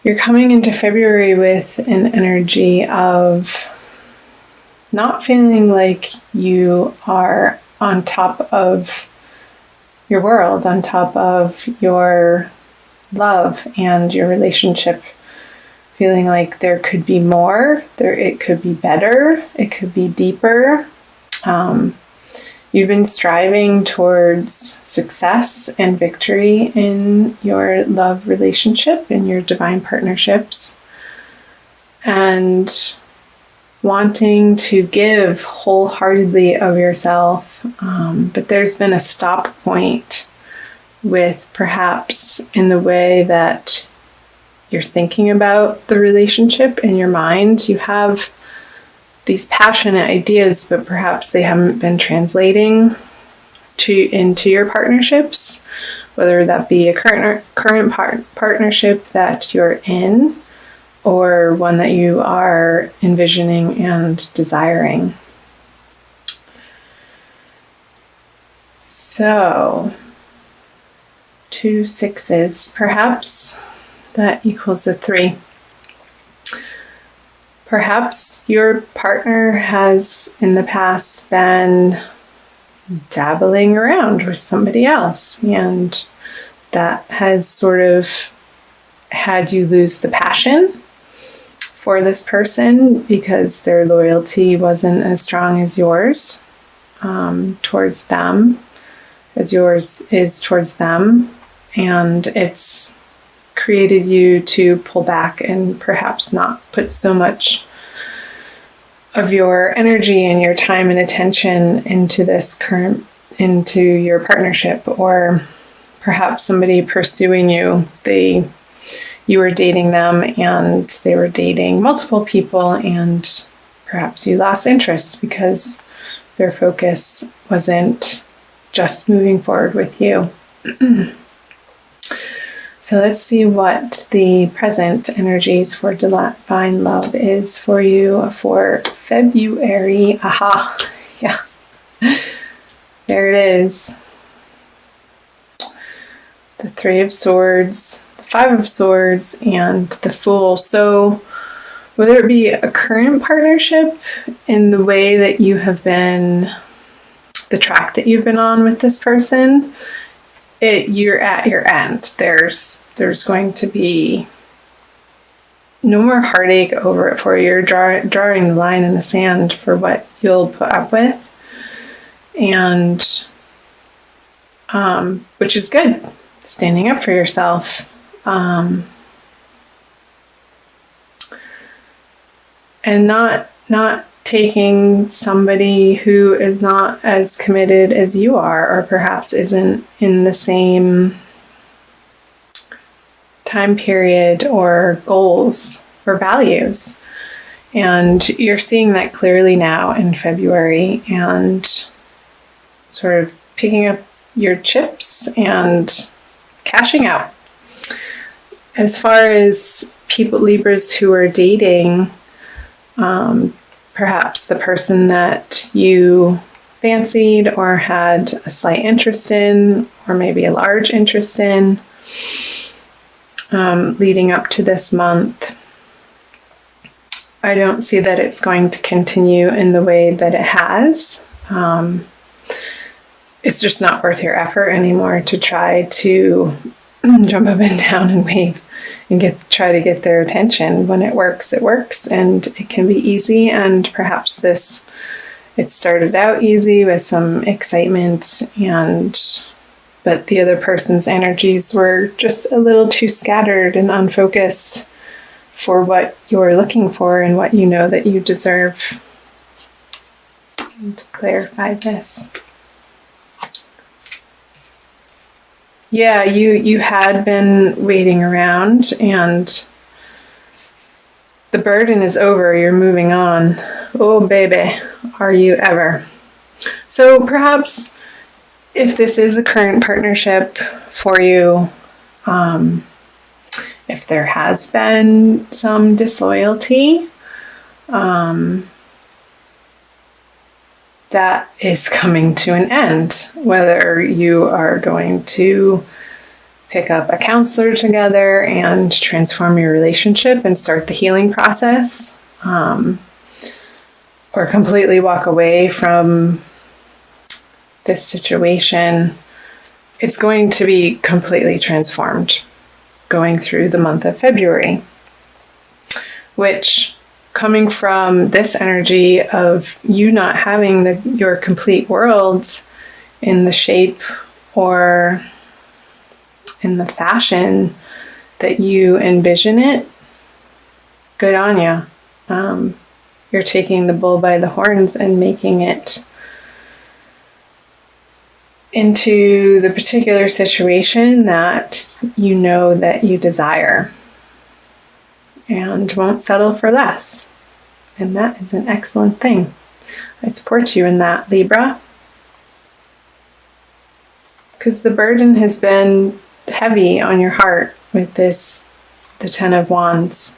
You're coming into February with an energy of not feeling like you are on top of your world, on top of your love and your relationship, feeling like there could be more, it could be better, it could be deeper. You've been striving towards success and victory in your love relationship, in your divine partnerships, and wanting to give wholeheartedly of yourself. But there's been a stop point with perhaps in the way that you're thinking about the relationship in your mind. You have these passionate ideas, but perhaps they haven't been translating into your partnerships, whether that be a current partnership that you're in or one that you are envisioning and desiring. So 2 6s, perhaps that equals a 3. Perhaps your partner has in the past been dabbling around with somebody else, and that has sort of had you lose the passion for this person because their loyalty wasn't as strong as yours towards them, as yours is towards them, and it's created you to pull back and perhaps not put so much of your energy and your time and attention into your partnership. Or perhaps somebody pursuing you, you were dating them and they were dating multiple people, and perhaps you lost interest because their focus wasn't just moving forward with you. So let's see what the present energies for divine love is for you for February. Aha, yeah, there it is. The 3 of Swords, the 5 of Swords, and the Fool. So whether it be a current partnership in the way that you have been, the track that you've been on with this person, you're at your end. There's going to be no more heartache over it for you. You're drawing the line in the sand for what you'll put up with, and which is good. Standing up for yourself. And not taking somebody who is not as committed as you are, or perhaps isn't in the same time period or goals or values. And you're seeing that clearly now in February and sort of picking up your chips and cashing out. As far as Libras who are dating, perhaps the person that you fancied or had a slight interest in, or maybe a large interest in, leading up to this month, I don't see that it's going to continue in the way that it has. It's just not worth your effort anymore to try to jump up and down and wave and try to get their attention. When it works, and it can be easy. And perhaps it started out easy with some excitement, but the other person's energies were just a little too scattered and unfocused for what you're looking for and what you know that you deserve. And to clarify this. Yeah, you had been waiting around, and the burden is over. You're moving on. Oh, baby, are you ever. So perhaps if this is a current partnership for you, if there has been some disloyalty, that is coming to an end. Whether you are going to pick up a counselor together and transform your relationship and start the healing process, or completely walk away from this situation, it's going to be completely transformed going through the month of February, which, coming from this energy of you not having your complete world in the shape or in the fashion that you envision it, good on you. You're taking the bull by the horns and making it into the particular situation that you know that you desire, and won't settle for less. And that is an excellent thing. I support you in that, Libra. Because the burden has been heavy on your heart with the Ten of Wands,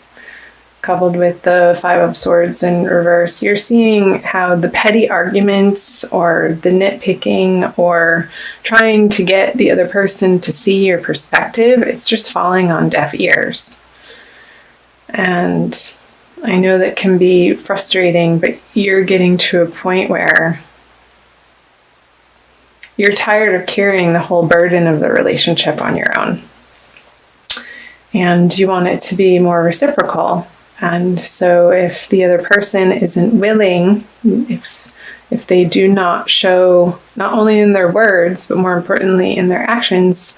coupled with the Five of Swords in reverse. You're seeing how the petty arguments or the nitpicking or trying to get the other person to see your perspective, it's just falling on deaf ears. And I know that can be frustrating, but you're getting to a point where you're tired of carrying the whole burden of the relationship on your own. And you want it to be more reciprocal. And so if the other person isn't willing, if they do not show, not only in their words, but more importantly in their actions,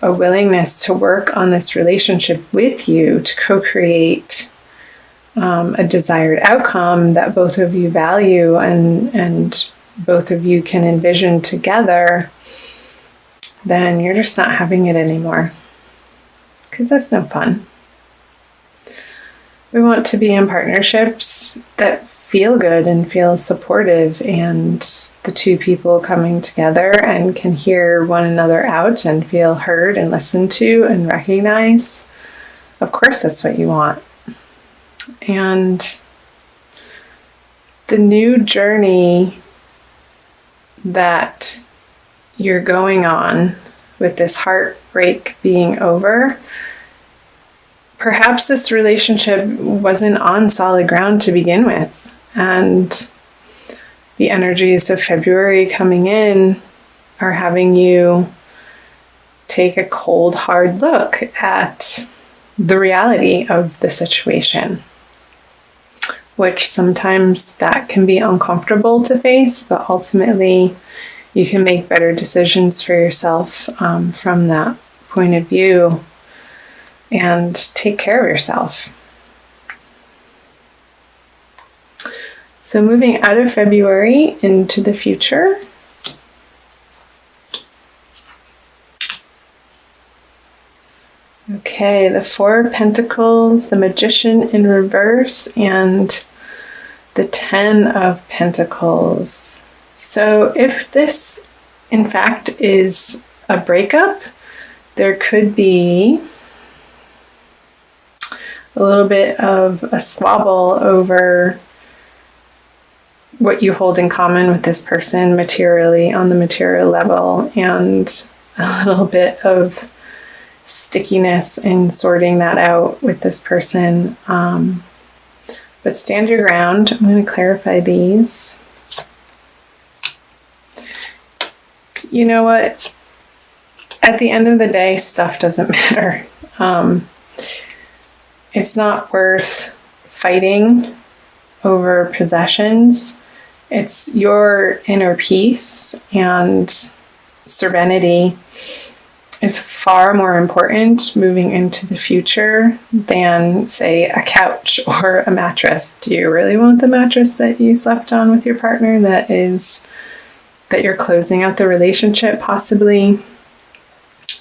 a willingness to work on this relationship with you to co-create a desired outcome that both of you value and both of you can envision together, then you're just not having it anymore. Because that's no fun. We want to be in partnerships that feel good and feel supportive, and the two people coming together and can hear one another out and feel heard and listened to and recognized. Of course, that's what you want. And the new journey that you're going on with this heartbreak being over, perhaps this relationship wasn't on solid ground to begin with. And the energies of February coming in are having you take a cold, hard look at the reality of the situation, which sometimes that can be uncomfortable to face, but ultimately you can make better decisions for yourself from that point of view and take care of yourself. So moving out of February into the future. Okay, the Four of Pentacles, the Magician in reverse, and the Ten of Pentacles. So if this, in fact, is a breakup, there could be a little bit of a squabble over what you hold in common with this person materially on the material level, and a little bit of stickiness in sorting that out with this person. But stand your ground. I'm going to clarify these. You know what? At the end of the day, stuff doesn't matter. It's not worth fighting over possessions. It's your inner peace and serenity is far more important moving into the future than, say, a couch or a mattress. Do you really want the mattress that you slept on with your partner that you're closing out the relationship possibly?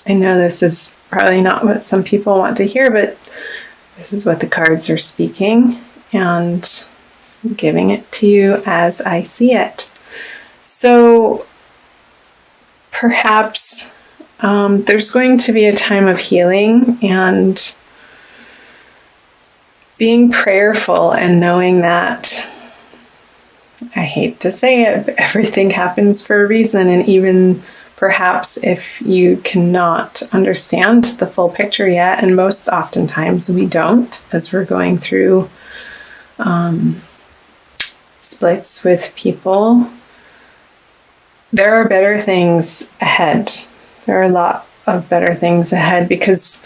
I know this is probably not what some people want to hear, but this is what the cards are speaking, and I'm giving it to you as I see it. So perhaps there's going to be a time of healing and being prayerful and knowing that, I hate to say it, but everything happens for a reason, and even perhaps if you cannot understand the full picture yet, and most oftentimes we don't as we're going through splits with people, there are better things ahead. There are a lot of better things ahead, because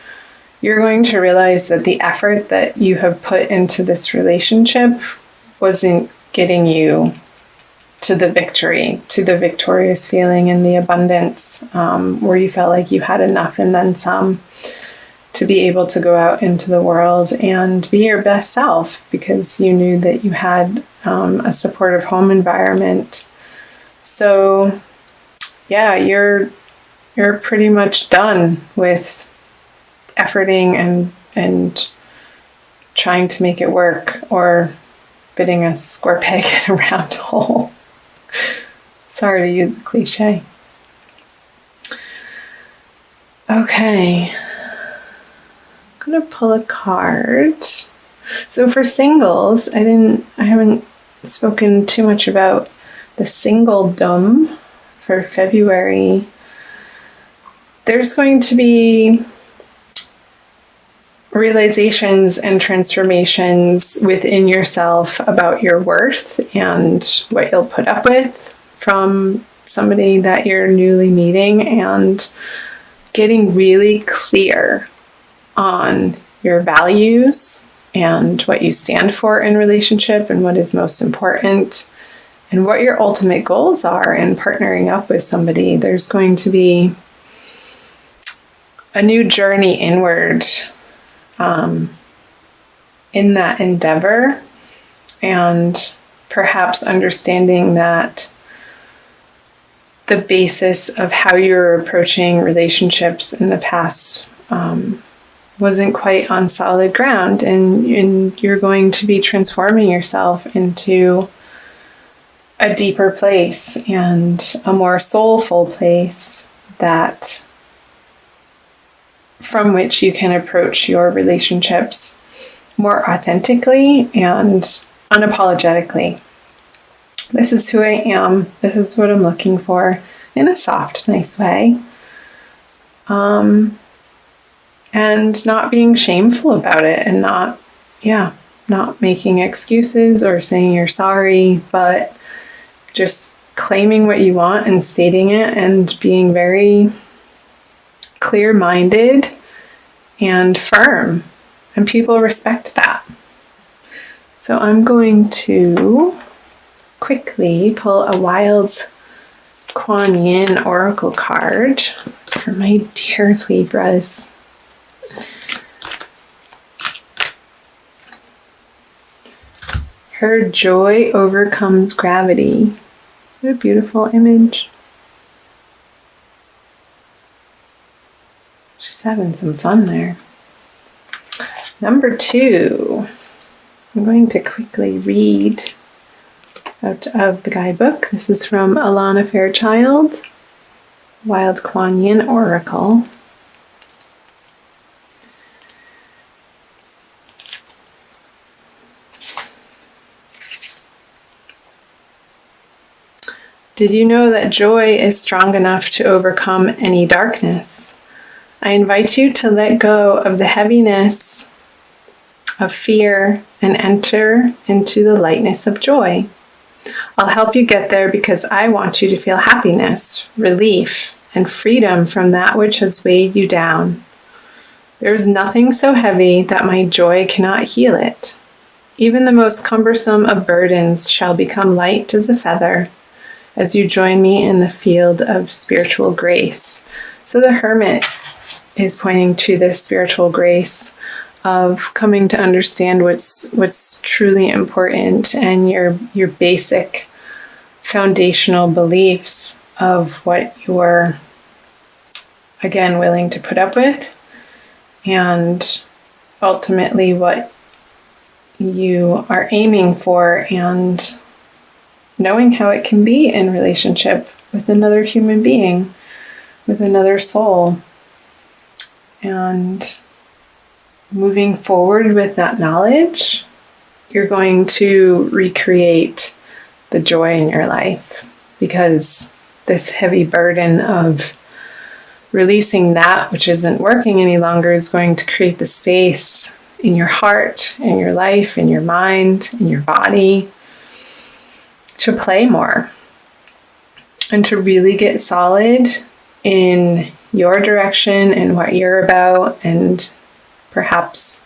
you're going to realize that the effort that you have put into this relationship wasn't getting you to the victory, to the victorious feeling and the abundance, where you felt like you had enough and then some to be able to go out into the world and be your best self, because you knew that you had a supportive home environment. So yeah, you're pretty much done with efforting and trying to make it work, or fitting a square peg in a round hole. Sorry to use the cliche. Okay, I'm gonna pull a card. So for singles, I haven't spoken too much about the singledom for February. There's going to be realizations and transformations within yourself about your worth and what you'll put up with from somebody that you're newly meeting, and getting really clear on your values and what you stand for in relationship and what is most important and what your ultimate goals are in partnering up with somebody. There's going to be a new journey inward in that endeavor, and perhaps understanding that the basis of how you're approaching relationships in the past wasn't quite on solid ground, and you're going to be transforming yourself into a deeper place and a more soulful place that from which you can approach your relationships more authentically and unapologetically. This is who I am. This is what I'm looking for, in a soft, nice way. And not being shameful about it, and not making excuses or saying you're sorry, but just claiming what you want and stating it, and being very clear-minded and firm, and people respect that. So I'm going to quickly pull a Wild Kuan Yin oracle card for my dear Libras. Her joy overcomes gravity. What a beautiful image. She's having some fun there. Number 2, I'm going to quickly read out of the guidebook. This is from Alana Fairchild, Wild Kuan Yin Oracle. Did you know that joy is strong enough to overcome any darkness? I invite you to let go of the heaviness of fear and enter into the lightness of joy. I'll help you get there because I want you to feel happiness, relief, and freedom from that which has weighed you down. There is nothing so heavy that my joy cannot heal it. Even the most cumbersome of burdens shall become light as a feather as you join me in the field of spiritual grace. So the Hermit is pointing to this spiritual grace of coming to understand what's truly important, and your basic foundational beliefs of what you're, again, willing to put up with, and ultimately what you are aiming for, and knowing how it can be in relationship with another human being, with another soul, and moving forward with that knowledge, you're going to recreate the joy in your life, because this heavy burden of releasing that which isn't working any longer is going to create the space in your heart, in your life, in your mind, in your body to play more and to really get solid in your direction and what you're about, and perhaps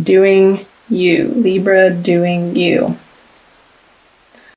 doing you, Libra, doing you.